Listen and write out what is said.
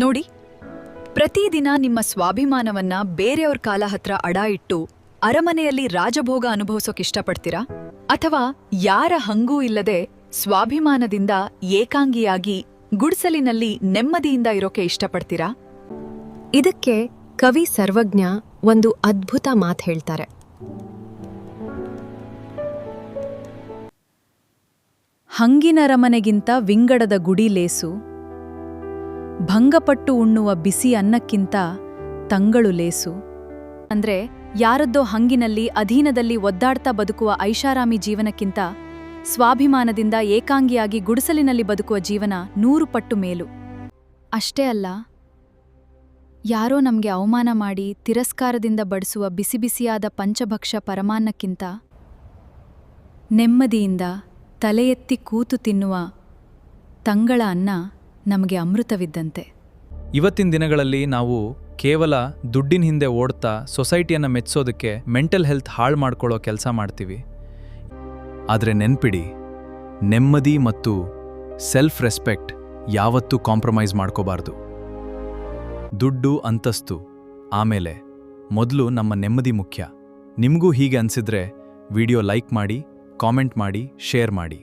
ನೋಡಿ, ಪ್ರತಿದಿನ ನಿಮ್ಮ ಸ್ವಾಭಿಮಾನವನ್ನ ಬೇರೆಯವ್ರ ಕಾಲ ಹತ್ರ ಅಡ ಇಟ್ಟು ಅರಮನೆಯಲ್ಲಿ ರಾಜಭೋಗ ಅನುಭವಿಸೋಕಿಷ್ಟಪಡ್ತೀರಾ? ಅಥವಾ ಯಾರ ಹಂಗೂ ಇಲ್ಲದೆ ಸ್ವಾಭಿಮಾನದಿಂದ ಏಕಾಂಗಿಯಾಗಿ ಗುಡ್ಸಲಿನಲ್ಲಿ ನೆಮ್ಮದಿಯಿಂದ ಇರೋಕೆ ಇಷ್ಟಪಡ್ತೀರಾ? ಇದಕ್ಕೆ ಕವಿ ಸರ್ವಜ್ಞ ಒಂದು ಅದ್ಭುತ ಮಾತು ಹೇಳ್ತಾರೆ. ಹಂಗಿನರಮನೆಗಿಂತ ವಿಂಗಡದ ಗುಡಿ ಲೇಸು, ಭಂಗಪಟ್ಟು ಉಣ್ಣುವ ಬಿಸಿ ಅನ್ನಕ್ಕಿಂತ ತಂಗಳು ಲೇಸು. ಅಂದ್ರೆ ಯಾರದ್ದೋ ಹಂಗಿನಲ್ಲಿ ಅಧೀನದಲ್ಲಿ ಒದ್ದಾಡ್ತಾ ಬದುಕುವ ಐಷಾರಾಮಿ ಜೀವನಕ್ಕಿಂತ ಸ್ವಾಭಿಮಾನದಿಂದ ಏಕಾಂಗಿಯಾಗಿ ಗುಡಿಸಲಿನಲ್ಲಿ ಬದುಕುವ ಜೀವನ 100 ಪಟ್ಟು ಮೇಲು. ಅಷ್ಟೇ ಅಲ್ಲ, ಯಾರೋ ನಮ್ಗೆ ಅವಮಾನ ಮಾಡಿ ತಿರಸ್ಕಾರದಿಂದ ಬಡಿಸುವ ಬಿಸಿ ಬಿಸಿಯಾದ ಪಂಚಭಕ್ಷ ಪರಮಾನ್ನಕ್ಕಿಂತ ನೆಮ್ಮದಿಯಿಂದ ತಲೆ ಎತ್ತಿ ಕೂತು ತಿನ್ನುವ ತಂಗಳ ಅನ್ನ ನಮಗೆ ಅಮೃತವಿದ್ದಂತೆ. ಇವತ್ತಿನ ದಿನಗಳಲ್ಲಿ ನಾವು ಕೇವಲ ದುಡ್ಡಿನ ಹಿಂದೆ ಓಡ್ತಾ ಸೊಸೈಟಿಯನ್ನು ಮೆಚ್ಚೋದಕ್ಕೆ ಮೆಂಟಲ್ ಹೆಲ್ತ್ ಹಾಳು ಮಾಡ್ಕೊಳ್ಳೋ ಕೆಲಸ ಮಾಡ್ತೀವಿ. ಆದರೆ ನೆನ್ಪಿಡಿ, ನೆಮ್ಮದಿ ಮತ್ತು ಸೆಲ್ಫ್ ರೆಸ್ಪೆಕ್ಟ್ ಯಾವತ್ತೂ ಕಾಂಪ್ರಮೈಸ್ ಮಾಡ್ಕೋಬಾರ್ದು. ದುಡ್ಡು, ಅಂತಸ್ತು ಆಮೇಲೆ, ಮೊದಲು ನಮ್ಮ ನೆಮ್ಮದಿ ಮುಖ್ಯ. ನಿಮಗೂ ಹೀಗೆ ಅನ್ಸಿದ್ರೆ ವಿಡಿಯೋ ಲೈಕ್ ಮಾಡಿ, ಕಾಮೆಂಟ್ ಮಾಡಿ, ಶೇರ್ ಮಾಡಿ.